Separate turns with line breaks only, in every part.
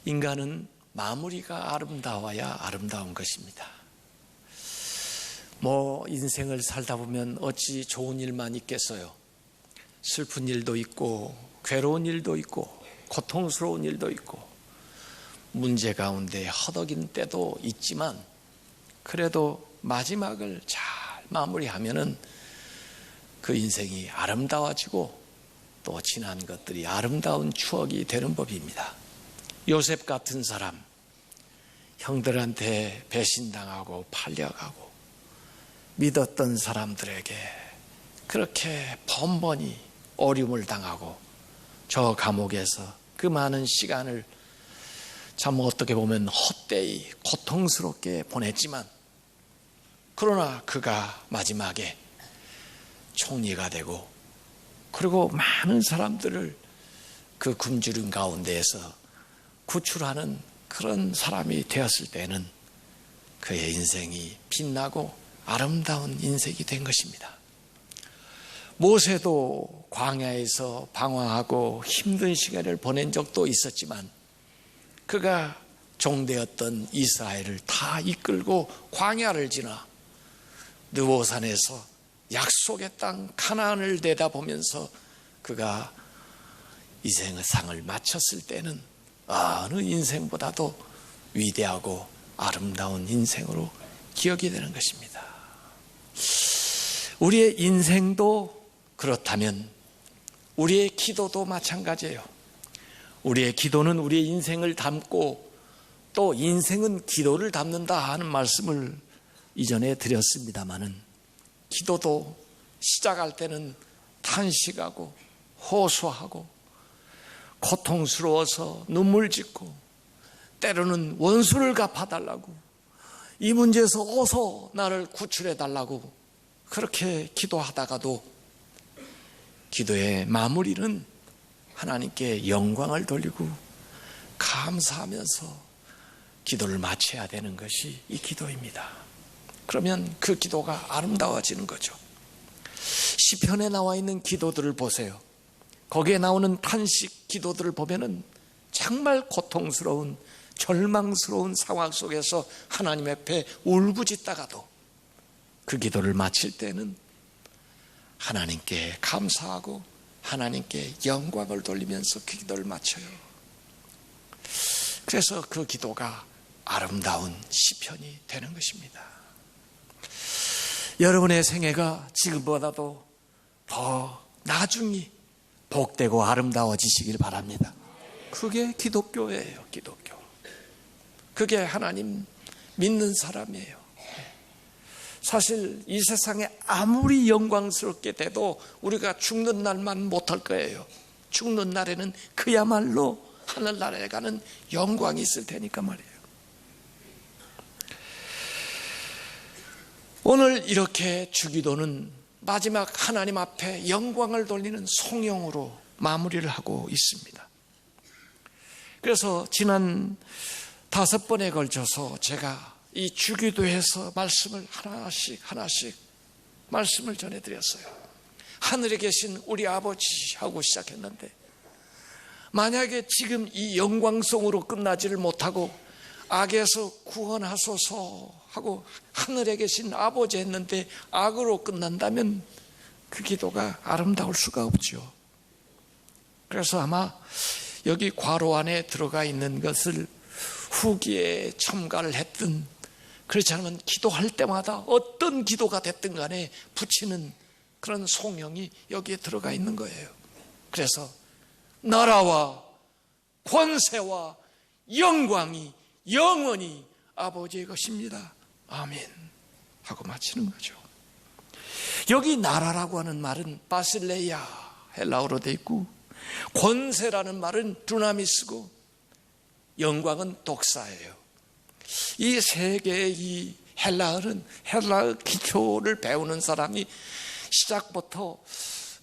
인간은 마무리가 아름다워야 아름다운 것입니다. 인생을 살다 보면 어찌 좋은 일만 있겠어요. 슬픈 일도 있고 괴로운 일도 있고 고통스러운 일도 있고 문제 가운데 허덕인 때도 있지만 그래도 마지막을 잘 마무리하면은 그 인생이 아름다워지고 또 지난 것들이 아름다운 추억이 되는 법입니다. 요셉 같은 사람, 형들한테 배신당하고 팔려가고 믿었던 사람들에게 그렇게 번번이 어려움을 당하고 저 감옥에서 그 많은 시간을 참 어떻게 보면 헛되이 고통스럽게 보냈지만 그러나 그가 마지막에 총리가 되고 그리고 많은 사람들을 그 굶주림 가운데에서 구출하는 그런 사람이 되었을 때는 그의 인생이 빛나고 아름다운 인생이 된 것입니다. 모세도 광야에서 방황하고 힘든 시간을 보낸 적도 있었지만 그가 종되었던 이스라엘을 다 이끌고 광야를 지나 느보산에서 약속의 땅 가나안을 내다보면서 그가 인생의 상을 마쳤을 때는 어느 인생보다도 위대하고 아름다운 인생으로 기억이 되는 것입니다. 우리의 인생도 그렇다면 우리의 기도도 마찬가지예요. 우리의 기도는 우리의 인생을 담고 또 인생은 기도를 담는다 하는 말씀을 이전에 드렸습니다마는 기도도 시작할 때는 탄식하고 호소하고 고통스러워서 눈물 짓고 때로는 원수를 갚아달라고 이 문제에서 어서 나를 구출해달라고 그렇게 기도하다가도 기도의 마무리는 하나님께 영광을 돌리고 감사하면서 기도를 마쳐야 되는 것이 이 기도입니다. 그러면 그 기도가 아름다워지는 거죠. 시편에 나와 있는 기도들을 보세요. 거기에 나오는 탄식 기도들을 보면은 정말 고통스러운 절망스러운 상황 속에서 하나님 앞에 울부짖다가도 그 기도를 마칠 때는 하나님께 감사하고 하나님께 영광을 돌리면서 그 기도를 마쳐요. 그래서 그 기도가 아름다운 시편이 되는 것입니다. 여러분의 생애가 지금보다도 더 나중이 복되고 아름다워지시길 바랍니다. 그게 기독교예요. 기독교. 그게 하나님 믿는 사람이에요. 사실 이 세상에 아무리 영광스럽게 돼도 우리가 죽는 날만 못할 거예요. 죽는 날에는 그야말로 하늘나라에 가는 영광이 있을 테니까 말이에요. 오늘 이렇게 주기도는 마지막 하나님 앞에 영광을 돌리는 송영으로 마무리를 하고 있습니다. 그래서 지난 5번에 걸쳐서 제가 이 주기도에서 말씀을 하나씩 말씀을 전해드렸어요. 하늘에 계신 우리 아버지 하고 시작했는데 만약에 지금 이 영광송으로 끝나지를 못하고 악에서 구원하소서 하고 하늘에 계신 아버지 했는데 악으로 끝난다면 그 기도가 아름다울 수가 없죠. 그래서 아마 여기 괄호 안에 들어가 있는 것을 후기에 첨가를 했든 그렇지 않으면 기도할 때마다 어떤 기도가 됐든 간에 붙이는 그런 송영이 여기에 들어가 있는 거예요. 그래서 나라와 권세와 영광이 영원히 아버지의 것입니다. 아멘 하고 마치는 거죠. 여기 나라라고 하는 말은 바실레이아 헬라어로 되어 있고 권세라는 말은 두나미스고 영광은 독사예요. 이 세 개의 이 헬라어는 헬라어 기초를 배우는 사람이 시작부터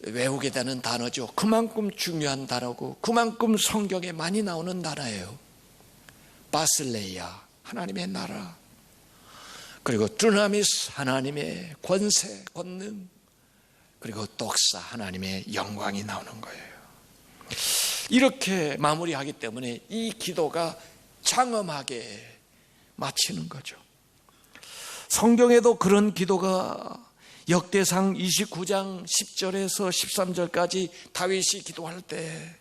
외우게 되는 단어죠. 그만큼 중요한 단어고 그만큼 성경에 많이 나오는 단어예요. 바실레이아 하나님의 나라, 그리고 두나미스 하나님의 권세, 권능, 그리고 독사 하나님의 영광이 나오는 거예요. 이렇게 마무리하기 때문에 이 기도가 장엄하게 마치는 거죠. 성경에도 그런 기도가 역대상 29장 10절에서 13절까지 다윗이 기도할 때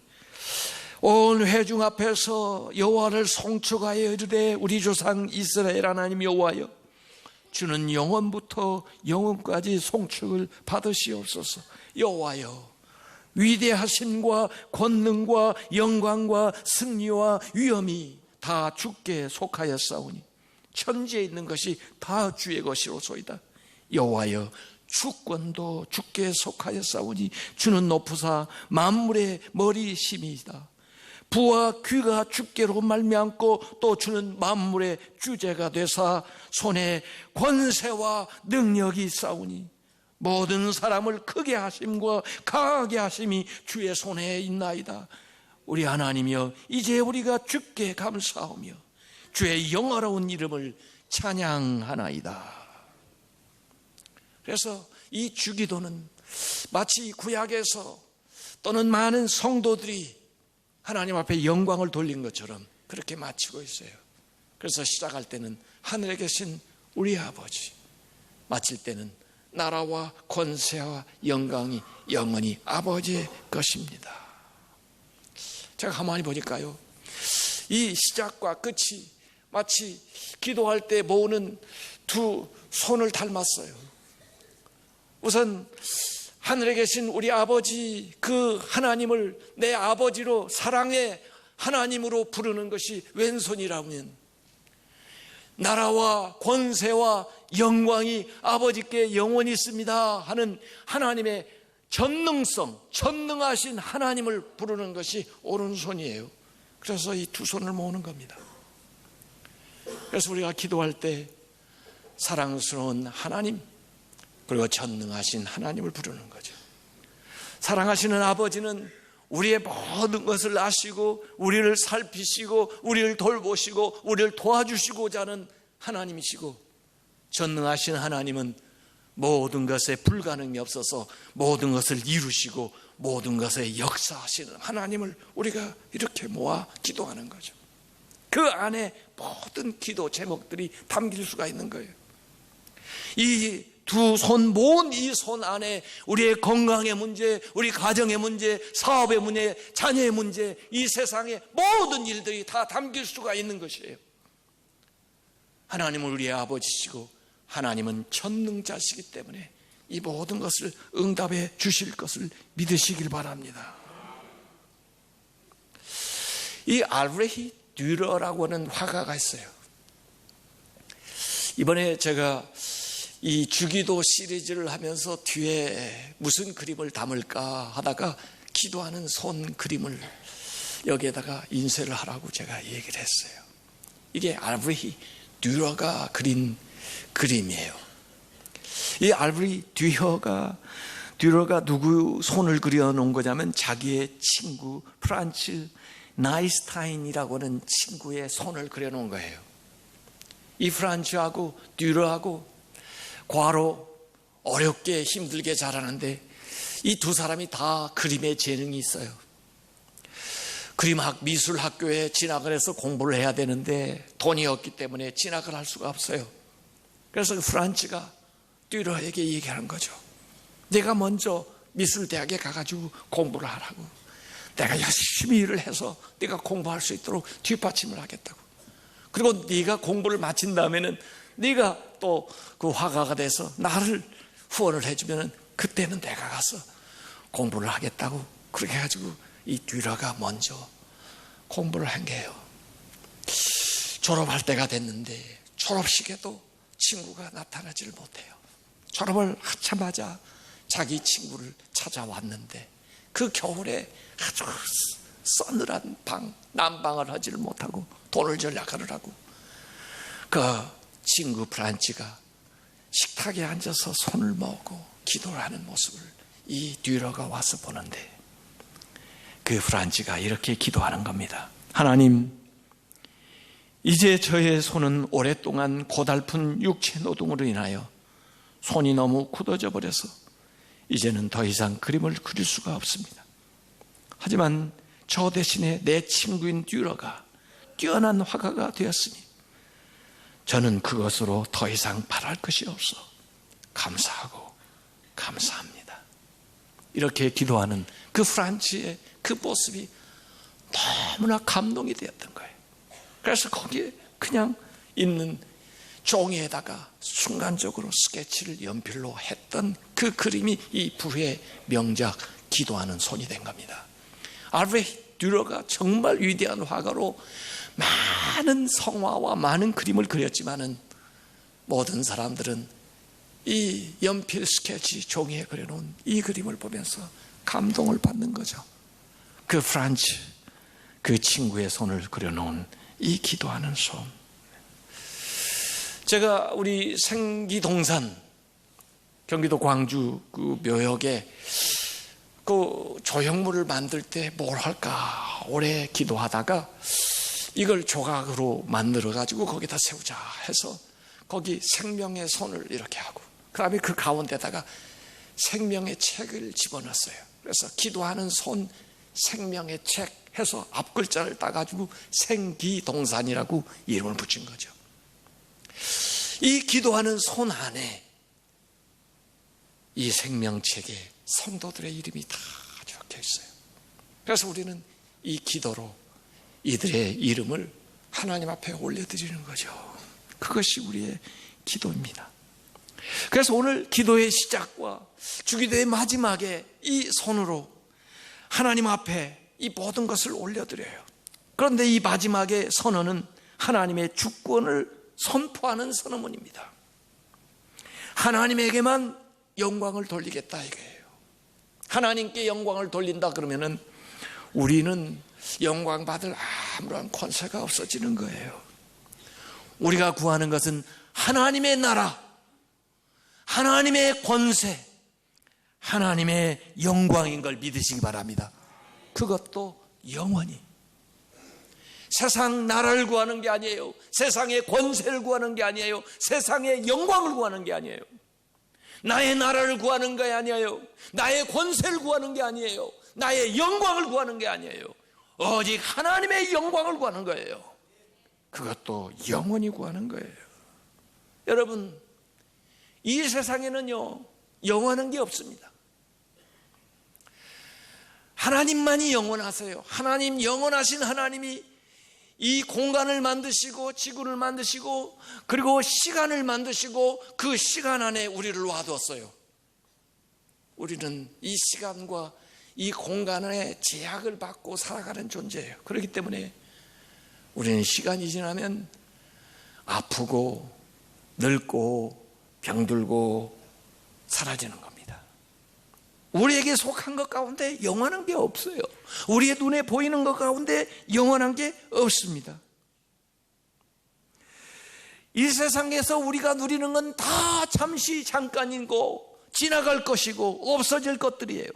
온 회중 앞에서 여호와를 송축하여 이르되 우리 조상 이스라엘 하나님 여호와여 주는 영원부터 영원까지 송축을 받으시옵소서. 여호와여 위대하심과 권능과 영광과 승리와 위엄이 다 주께 속하였사오니 천지에 있는 것이 다 주의 것이로소이다. 여호와여 주권도 주께 속하였사오니 주는 높으사 만물의 머리심이다. 부와 귀가 주께로 말미암고 또 주는 만물의 주제가 되사 손에 권세와 능력이 있사오니 모든 사람을 크게 하심과 강하게 하심이 주의 손에 있나이다. 우리 하나님이여 이제 우리가 주께 감사하며 주의 영화로운 이름을 찬양하나이다. 그래서 이 주기도는 마치 구약에서 또는 많은 성도들이 하나님 앞에 영광을 돌린 것처럼 그렇게 마치고 있어요. 그래서 시작할 때는 하늘에 계신 우리 아버지, 마칠 때는 나라와 권세와 영광이 영원히 아버지의 것입니다. 제가 가만히 보니까요, 이 시작과 끝이 마치 기도할 때 모으는 두 손을 닮았어요. 우선 하늘에 계신 우리 아버지, 그 하나님을 내 아버지로 사랑의 하나님으로 부르는 것이 왼손이라면 나라와 권세와 영광이 아버지께 영원히 있습니다 하는 하나님의 전능성, 전능하신 하나님을 부르는 것이 오른손이에요. 그래서 이 두 손을 모으는 겁니다. 그래서 우리가 기도할 때 사랑스러운 하나님 그리고 전능하신 하나님을 부르는 거죠. 사랑하시는 아버지는 우리의 모든 것을 아시고 우리를 살피시고 우리를 돌보시고 우리를 도와주시고자 하는 하나님이시고, 전능하신 하나님은 모든 것에 불가능이 없어서 모든 것을 이루시고 모든 것에 역사하시는 하나님을 우리가 이렇게 모아 기도하는 거죠. 그 안에 모든 기도 제목들이 담길 수가 있는 거예요. 이 두 손 모은 이 손 안에 우리의 건강의 문제, 우리 가정의 문제, 사업의 문제, 자녀의 문제, 이 세상의 모든 일들이 다 담길 수가 있는 것이에요. 하나님은 우리의 아버지시고 하나님은 전능자시기 때문에 이 모든 것을 응답해 주실 것을 믿으시길 바랍니다. 이 알브레히 듀러라고 하는 화가가 있어요. 이번에 제가 이 주기도 시리즈를 하면서 뒤에 무슨 그림을 담을까 하다가 기도하는 손 그림을 여기에다가 인쇄를 하라고 제가 얘기를 했어요. 이게 알브레히 듀러가 그린 그림이에요. 이 알브레히 듀러가 누구 손을 그려놓은 거냐면 자기의 친구 프란츠 나이스타인이라고 하는 친구의 손을 그려놓은 거예요. 이 프란츠하고 듀러하고 과로 어렵게 힘들게 자라는데 이 두 사람이 다 그림에 재능이 있어요. 그림학 미술학교에 진학을 해서 공부를 해야 되는데 돈이 없기 때문에 진학을 할 수가 없어요. 그래서 프란츠가 듀러에게 얘기하는 거죠. 내가 먼저 미술대학에 가가지고 공부를 하라고. 내가 열심히 일을 해서 네가 공부할 수 있도록 뒷받침을 하겠다고. 그리고 네가 공부를 마친 다음에는 네가 또 그 화가가 돼서 나를 후원을 해주면 그때는 내가 가서 공부를 하겠다고. 그렇게 해가지고 이 듀러가 먼저 공부를 한 게요. 졸업할 때가 됐는데 졸업식에도 친구가 나타나지를 못해요. 졸업을 하자마자 자기 친구를 찾아왔는데 그 겨울에 아주 서늘한 난방을 하지를 못하고 돈을 절약을 하고 그 친구 프란츠가 식탁에 앉아서 손을 모으고 기도를 하는 모습을 이 듀러가 와서 보는데 그 프란츠가 이렇게 기도하는 겁니다. 하나님, 이제 저의 손은 오랫동안 고달픈 육체 노동으로 인하여 손이 너무 굳어져 버려서 이제는 더 이상 그림을 그릴 수가 없습니다. 하지만 저 대신에 내 친구인 뛰어난 화가가 되었으니 저는 그것으로 더 이상 바랄 것이 없어 감사하고 감사합니다. 이렇게 기도하는 그 프란츠의 그 모습이 너무나 감동이 되었던 거예요. 그래서 거기에 그냥 있는 종이에다가 순간적으로 스케치를 연필로 했던 그 그림이 이 부의 명작 기도하는 손이 된 겁니다. 알프레드 듀러가 정말 위대한 화가로 많은 성화와 많은 그림을 그렸지만은 모든 사람들은 이 연필 스케치 종이에 그려놓은 이 그림을 보면서 감동을 받는 거죠. 그 프란츠, 그 친구의 손을 그려놓은 이 기도하는 손. 제가 우리 생기동산, 경기도 광주 그 묘역에 그 조형물을 만들 때 뭘 할까 오래 기도하다가 이걸 조각으로 만들어 가지고 거기다 세우자 해서 거기 생명의 손을 이렇게 하고 그 다음에 그 가운데다가 생명의 책을 집어넣었어요. 그래서 기도하는 손 생명의 책 해서 앞글자를 따가지고 생기동산이라고 이름을 붙인 거죠. 이 기도하는 손 안에 이 생명책에 성도들의 이름이 다 적혀 있어요. 그래서 우리는 이 기도로 이들의 이름을 하나님 앞에 올려드리는 거죠. 그것이 우리의 기도입니다. 그래서 오늘 기도의 시작과 주기도의 마지막에 이 손으로 하나님 앞에 이 모든 것을 올려드려요. 그런데 이 마지막의 선언은 하나님의 주권을 선포하는 선언문입니다. 하나님에게만 영광을 돌리겠다 이거예요. 하나님께 영광을 돌린다 그러면은 우리는 영광 받을 아무런 권세가 없어지는 거예요. 우리가 구하는 것은 하나님의 나라, 하나님의 권세, 하나님의 영광인 걸 믿으시기 바랍니다. 그것도 영원히. 세상 나라를 구하는 게 아니에요. 세상의 권세를 구하는 게 아니에요. 세상의 영광을 구하는 게 아니에요. 나의 나라를 구하는 게 아니에요. 나의 권세를 구하는 게 아니에요. 나의 영광을 구하는 게 아니에요. 오직 하나님의 영광을 구하는 거예요. 그것도 영원히 구하는 거예요. 여러분, 이 세상에는요 영원한 게 없습니다. 하나님만이 영원하세요. 하나님, 영원하신 하나님이 이 공간을 만드시고 지구를 만드시고 그리고 시간을 만드시고 그 시간 안에 우리를 놔두었어요. 우리는 이 시간과 이 공간의 제약을 받고 살아가는 존재예요. 그렇기 때문에 우리는 시간이 지나면 아프고 늙고 병들고 사라지는 겁니다. 우리에게 속한 것 가운데 영원한 게 없어요. 우리의 눈에 보이는 것 가운데 영원한 게 없습니다. 이 세상에서 우리가 누리는 건 다 잠시 잠깐이고 지나갈 것이고 없어질 것들이에요.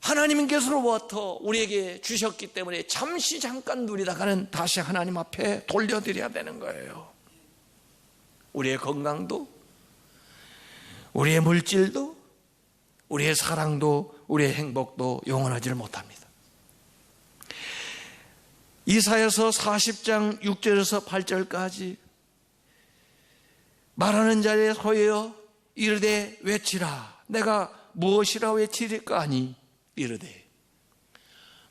하나님께서로부터 우리에게 주셨기 때문에 잠시 잠깐 누리다가는 다시 하나님 앞에 돌려드려야 되는 거예요. 우리의 건강도, 우리의 물질도, 우리의 사랑도, 우리의 행복도 영원하지를 못합니다. 이사야서 40장 6절에서 8절까지 말하는 자의 소리여 이르되 외치라. 내가 무엇이라 외치리까 하니 이르되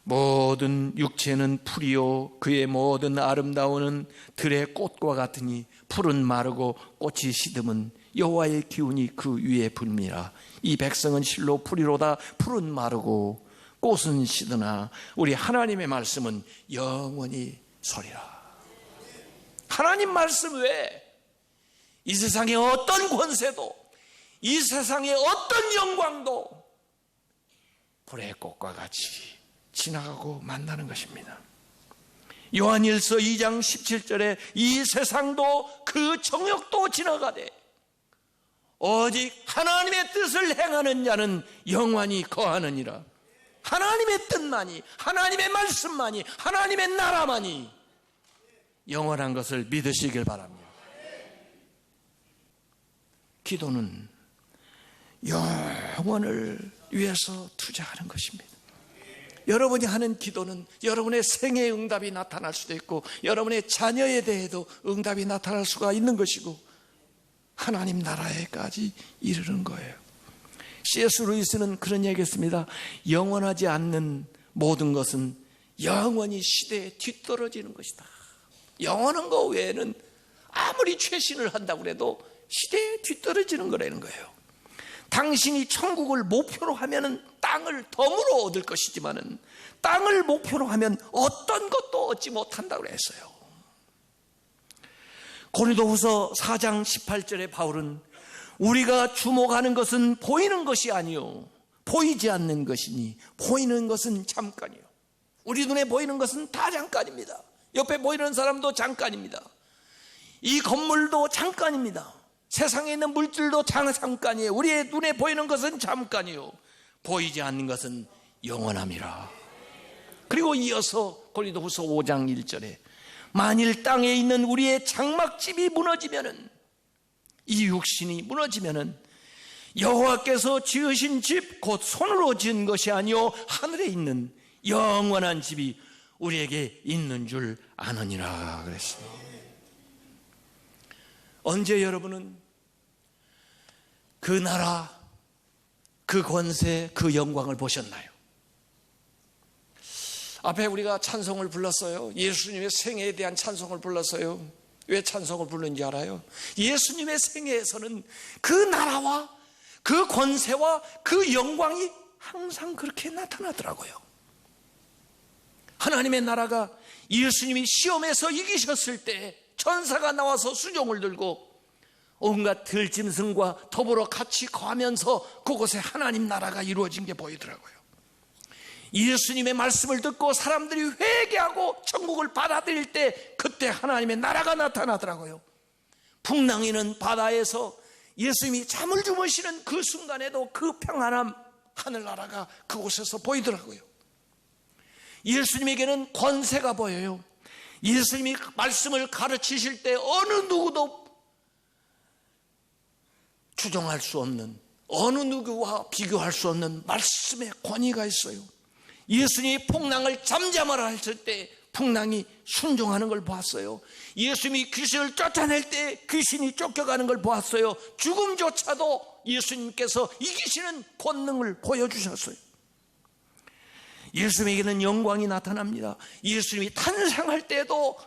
모든 육체는 풀이요 그의 모든 아름다움은 들의 꽃과 같으니 풀은 마르고 꽃이 시듬은 여호와의 기운이 그 위에 불미라. 이 백성은 실로 풀이로다. 풀은 마르고 꽃은 시드나 우리 하나님의 말씀은 영원히 서리라. 하나님 말씀 외에 이 세상의 어떤 권세도 이 세상의 어떤 영광도 불의 꽃과 같이 지나가고 만나는 것입니다. 요한일서 2장 17절에 이 세상도 그 정욕도 지나가되 오직 하나님의 뜻을 행하는 자는 영원히 거하느니라. 하나님의 뜻만이, 하나님의 말씀만이, 하나님의 나라만이 영원한 것을 믿으시길 바랍니다. 기도는 영원을 위해서 투자하는 것입니다. 여러분이 하는 기도는 여러분의 생애의 응답이 나타날 수도 있고 여러분의 자녀에 대해도 응답이 나타날 수가 있는 것이고 하나님 나라에까지 이르는 거예요. C.S. 루이스는 그런 얘기했습니다. 영원하지 않는 모든 것은 영원히 시대에 뒤떨어지는 것이다. 영원한 거 외에는 아무리 최신을 한다고 해도 시대에 뒤떨어지는 거라는 거예요. 당신이 천국을 목표로 하면 땅을 덤으로 얻을 것이지만 땅을 목표로 하면 어떤 것도 얻지 못한다고 했어요. 고린도후서 4장 18절에 바울은 우리가 주목하는 것은 보이는 것이 아니요 보이지 않는 것이니 보이는 것은 잠깐이요. 우리 눈에 보이는 것은 다 잠깐입니다. 옆에 보이는 사람도 잠깐입니다. 이 건물도 잠깐입니다. 세상에 있는 물질도 잠깐이에요. 우리의 눈에 보이는 것은 잠깐이요 보이지 않는 것은 영원함이라. 그리고 이어서 고린도후서 5장 1절에 만일 땅에 있는 우리의 장막집이 무너지면은, 이 육신이 무너지면은 여호와께서 지으신 집 곧 손으로 지은 것이 아니요 하늘에 있는 영원한 집이 우리에게 있는 줄 아느니라 그랬습니다. 언제 여러분은 그 나라, 그 권세, 그 영광을 보셨나요? 앞에 우리가 찬송을 불렀어요. 예수님의 생애에 대한 찬송을 불렀어요. 왜 찬송을 부르는지 알아요? 예수님의 생애에서는 그 나라와 그 권세와 그 영광이 항상 그렇게 나타나더라고요. 하나님의 나라가 예수님이 시험에서 이기셨을 때 천사가 나와서 수종을 들고 온갖 들짐승과 더불어 같이 거하면서 그곳에 하나님 나라가 이루어진 게 보이더라고요. 예수님의 말씀을 듣고 사람들이 회개하고 천국을 받아들일 때 그때 하나님의 나라가 나타나더라고요. 풍랑이는 바다에서 예수님이 잠을 주무시는 그 순간에도 그 평안함, 하늘나라가 그곳에서 보이더라고요. 예수님에게는 권세가 보여요. 예수님이 말씀을 가르치실 때 어느 누구도 추종할 수 없는, 어느 누구와 비교할 수 없는 말씀의 권위가 있어요. 예수님이 풍랑을 잠잠하라 했을 때 풍랑이 순종하는 걸 보았어요. 예수님이 귀신을 쫓아낼 때 귀신이 쫓겨가는 걸 보았어요. 죽음조차도 예수님께서 이기시는 권능을 보여주셨어요. 예수님에게는 영광이 나타납니다. 예수님이 탄생할 때도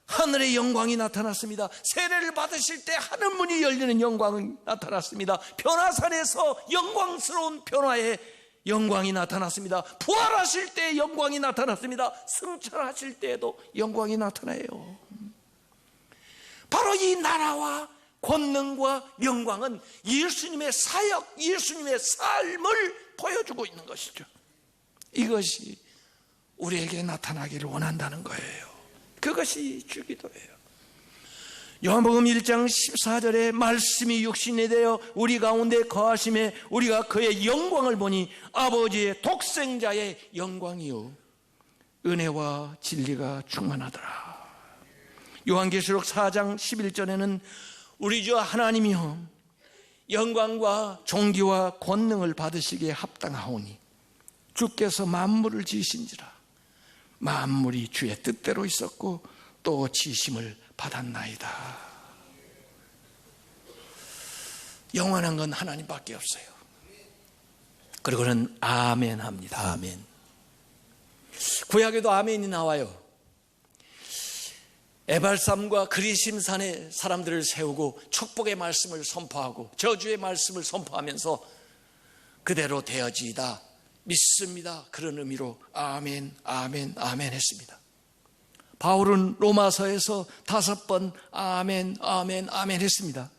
하늘의 영광이 나타났습니다. 세례를 받으실 때 하늘 문이 열리는 영광이 나타났습니다. 변화산에서 영광스러운 변화의 영광이 나타났습니다. 부활하실 때 영광이 나타났습니다. 승천하실 때에도 영광이 나타나요. 바로 이 나라와 권능과 영광은 예수님의 사역, 예수님의 삶을 보여주고 있는 것이죠. 이것이 우리에게 나타나기를 원한다는 거예요. 그것이 주기도예요. 요한복음 1장 14절에 말씀이 육신이 되어 우리 가운데 거하심에 우리가 그의 영광을 보니 아버지의 독생자의 영광이요 은혜와 진리가 충만하더라. 요한계시록 4장 11절에는 우리 주 하나님이여 영광과 존귀와 권능을 받으시기에 합당하오니 주께서 만물을 지으신지라. 만물이 주의 뜻대로 있었고 또 지심을 받았나이다. 영원한 건 하나님밖에 없어요. 그리고는 아멘 합니다. 아멘. 구약에도 아멘이 나와요. 에발삼과 그리심산에 사람들을 세우고 축복의 말씀을 선포하고 저주의 말씀을 선포하면서 그대로 되어지이다 믿습니다. 그런 의미로 아멘, 아멘, 아멘 했습니다. 바울은 로마서에서 5번 아멘, 아멘, 아멘 했습니다.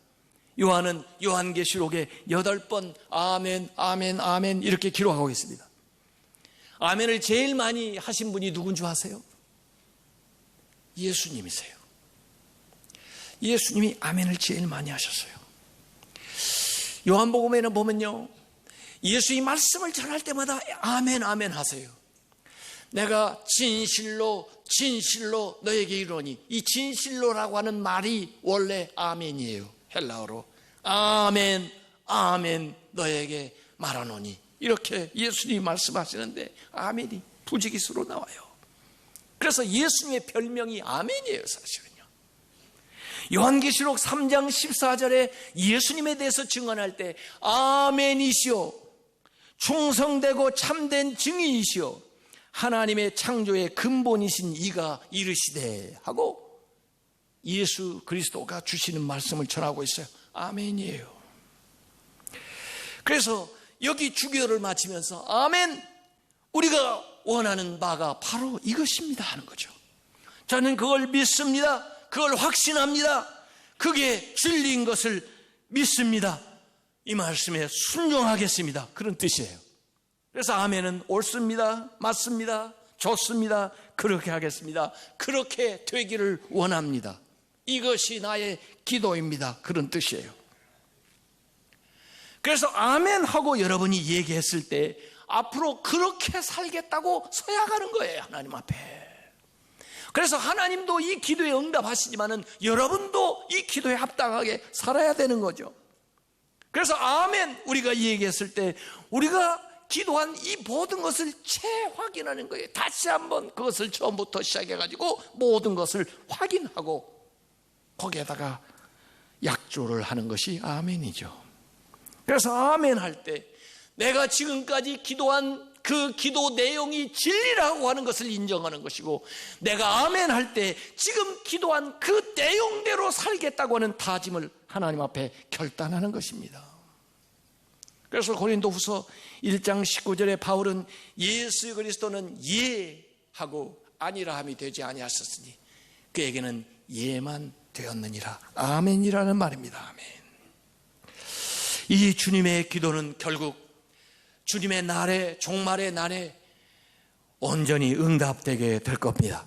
요한은 요한계시록에 8번 아멘, 아멘, 아멘 이렇게 기록하고 있습니다. 아멘을 제일 많이 하신 분이 누군 줄 아세요? 예수님이세요. 예수님이 아멘을 제일 많이 하셨어요. 요한복음에는 보면요, 예수의 말씀을 전할 때마다 아멘, 아멘 하세요. 내가 진실로 진실로 너에게 이르노니, 이 진실로라고 하는 말이 원래 아멘이에요. 헬라어로 아멘, 아멘 너에게 말하노니, 이렇게 예수님이 말씀하시는데 아멘이 부지기수로 나와요. 그래서 예수님의 별명이 아멘이에요, 사실은요. 요한계시록 3장 14절에 예수님에 대해서 증언할 때 아멘이시오, 충성되고 참된 증인이시오, 하나님의 창조의 근본이신 이가 이르시되 하고 예수 그리스도가 주시는 말씀을 전하고 있어요. 아멘이에요. 그래서 여기 주기도를 마치면서 아멘, 우리가 원하는 바가 바로 이것입니다 하는 거죠. 저는 그걸 믿습니다. 그걸 확신합니다. 그게 진리인 것을 믿습니다. 이 말씀에 순종하겠습니다. 그런 뜻이에요. 그래서 아멘은 옳습니다, 맞습니다, 좋습니다, 그렇게 하겠습니다, 그렇게 되기를 원합니다, 이것이 나의 기도입니다, 그런 뜻이에요. 그래서 아멘하고 여러분이 얘기했을 때 앞으로 그렇게 살겠다고 서약하는 거예요, 하나님 앞에. 그래서 하나님도 이 기도에 응답하시지만은 여러분도 이 기도에 합당하게 살아야 되는 거죠. 그래서 아멘 우리가 얘기했을 때 우리가 기도한 이 모든 것을 재확인하는 거예요. 다시 한번 그것을 처음부터 시작해가지고 모든 것을 확인하고 거기에다가 약조를 하는 것이 아멘이죠. 그래서 아멘 할 때 내가 지금까지 기도한 그 기도 내용이 진리라고 하는 것을 인정하는 것이고, 내가 아멘 할 때 지금 기도한 그 내용대로 살겠다고 하는 다짐을 하나님 앞에 결단하는 것입니다. 그래서 고린도후서 1장 19절에 바울은 예수 그리스도는 예 하고 아니라 함이 되지 아니하셨으니 그에게는 예만 되었느니라. 아멘이라는 말입니다. 아멘. 이 주님의 기도는 결국 주님의 날에, 종말의 날에 온전히 응답되게 될 겁니다.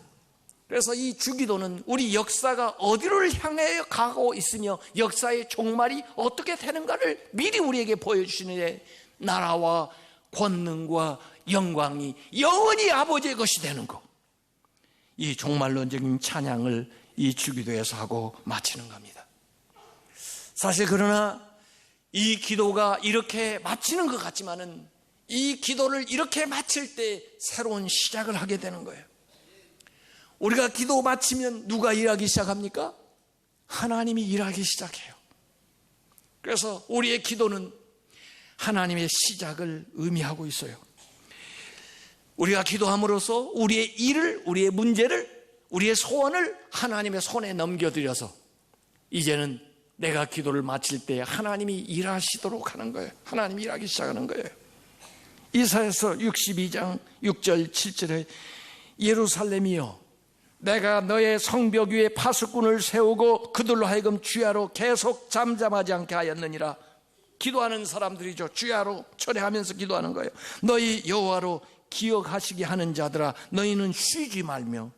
그래서 이 주기도는 우리 역사가 어디를 향해 가고 있으며 역사의 종말이 어떻게 되는가를 미리 우리에게 보여주시는, 나라와 권능과 영광이 영원히 아버지의 것이 되는 것, 이 종말론적인 찬양을 이 주기도에서 하고 마치는 겁니다. 사실 그러나 이 기도가 이렇게 마치는 것 같지만은 이 기도를 이렇게 마칠 때 새로운 시작을 하게 되는 거예요. 우리가 기도 마치면 누가 일하기 시작합니까? 하나님이 일하기 시작해요. 그래서 우리의 기도는 하나님의 시작을 의미하고 있어요. 우리가 기도함으로써 우리의 일을, 우리의 문제를, 우리의 소원을 하나님의 손에 넘겨드려서 이제는 내가 기도를 마칠 때 하나님이 일하시도록 하는 거예요. 하나님이 일하기 시작하는 거예요. 이사야서 62장 6절 7절에 예루살렘이여, 내가 너의 성벽 위에 파수꾼을 세우고 그들로 하여금 주야로 계속 잠잠하지 않게 하였느니라. 기도하는 사람들이죠. 주야로 철회하면서 기도하는 거예요. 너희 여호와로 기억하시게 하는 자들아, 너희는 쉬지 말며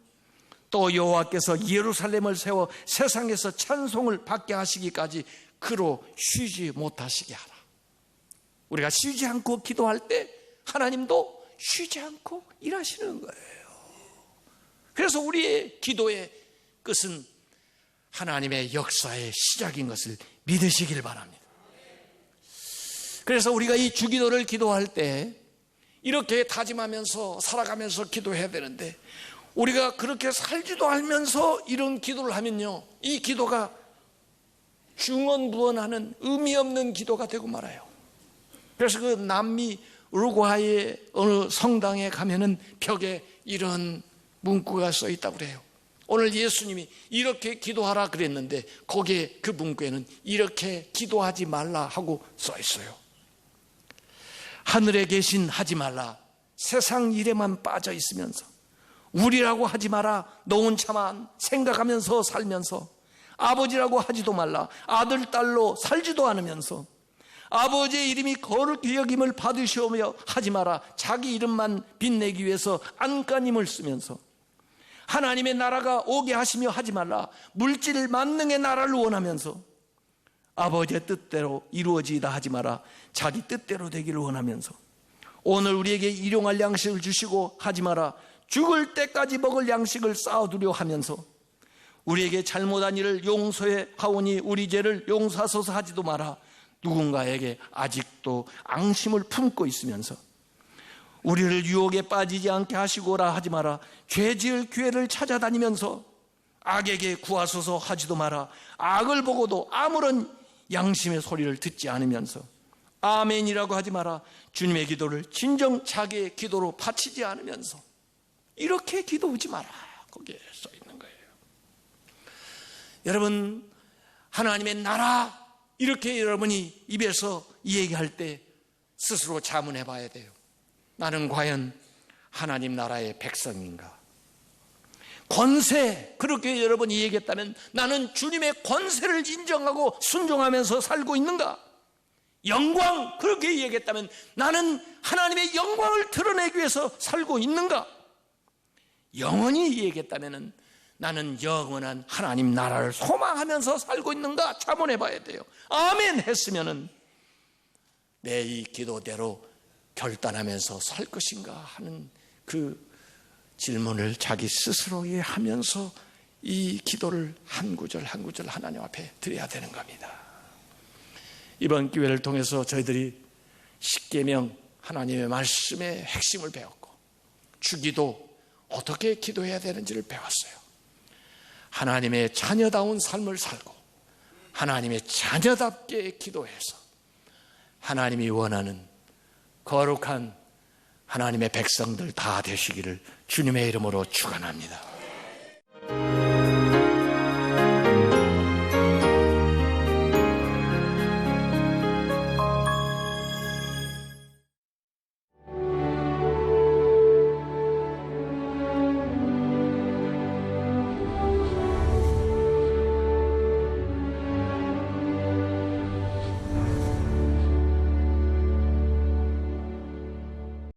또 여호와께서 예루살렘을 세워 세상에서 찬송을 받게 하시기까지 그로 쉬지 못하시게 하라. 우리가 쉬지 않고 기도할 때 하나님도 쉬지 않고 일하시는 거예요. 그래서 우리의 기도의 끝은 하나님의 역사의 시작인 것을 믿으시길 바랍니다. 그래서 우리가 이 주기도를 기도할 때 이렇게 다짐하면서 살아가면서 기도해야 되는데, 우리가 그렇게 살지도 않으면서 이런 기도를 하면요, 이 기도가 중언부언하는 의미 없는 기도가 되고 말아요. 그래서 그 남미 우루과이의 어느 성당에 가면은 벽에 이런 문구가 써 있다고 그래요. 오늘 예수님이 이렇게 기도하라 그랬는데 거기에 그 문구에는 이렇게 기도하지 말라 하고 써 있어요. 하늘에 계신 하지 말라, 세상 일에만 빠져 있으면서 우리라고 하지 마라, 너 혼자만 생각하면서 살면서 아버지라고 하지도 말라, 아들 딸로 살지도 않으면서 아버지의 이름이 거룩히 여김을 받으시오며 하지 마라, 자기 이름만 빛내기 위해서 안간힘을 쓰면서 하나님의 나라가 오게 하시며 하지 말라, 물질 만능의 나라를 원하면서 아버지의 뜻대로 이루어지다 하지 마라, 자기 뜻대로 되기를 원하면서 오늘 우리에게 일용할 양식을 주시고 하지 마라, 죽을 때까지 먹을 양식을 쌓아두려 하면서 우리에게 잘못한 일을 용서해 하오니 우리 죄를 용서하소서 하지도 마라, 누군가에게 아직도 앙심을 품고 있으면서 우리를 유혹에 빠지지 않게 하시고라 하지 마라. 죄 지을 기회를 찾아다니면서 악에게 구하소서 하지도 마라. 악을 보고도 아무런 양심의 소리를 듣지 않으면서 아멘이라고 하지 마라. 주님의 기도를 진정 자기의 기도로 바치지 않으면서 이렇게 기도하지 마라. 거기에 써 있는 거예요. 여러분, 하나님의 나라 이렇게 여러분이 입에서 이 얘기할 때 스스로 자문해 봐야 돼요. 나는 과연 하나님 나라의 백성인가? 권세, 그렇게 여러분이 얘기했다면 나는 주님의 권세를 인정하고 순종하면서 살고 있는가? 영광, 그렇게 얘기했다면 나는 하나님의 영광을 드러내기 위해서 살고 있는가? 영원히 얘기했다면 나는 영원한 하나님 나라를 소망하면서 살고 있는가? 자문해 봐야 돼요. 아멘 했으면은 내 이 기도대로 결단하면서 살 것인가 하는 그 질문을 자기 스스로에 하면서 이 기도를 한 구절 한 구절 하나님 앞에 드려야 되는 겁니다. 이번 기회를 통해서 저희들이 십계명 하나님의 말씀의 핵심을 배웠고 주기도 어떻게 기도해야 되는지를 배웠어요. 하나님의 자녀다운 삶을 살고 하나님의 자녀답게 기도해서 하나님이 원하는 거룩한 하나님의 백성들 다 되시기를 주님의 이름으로 축원합니다.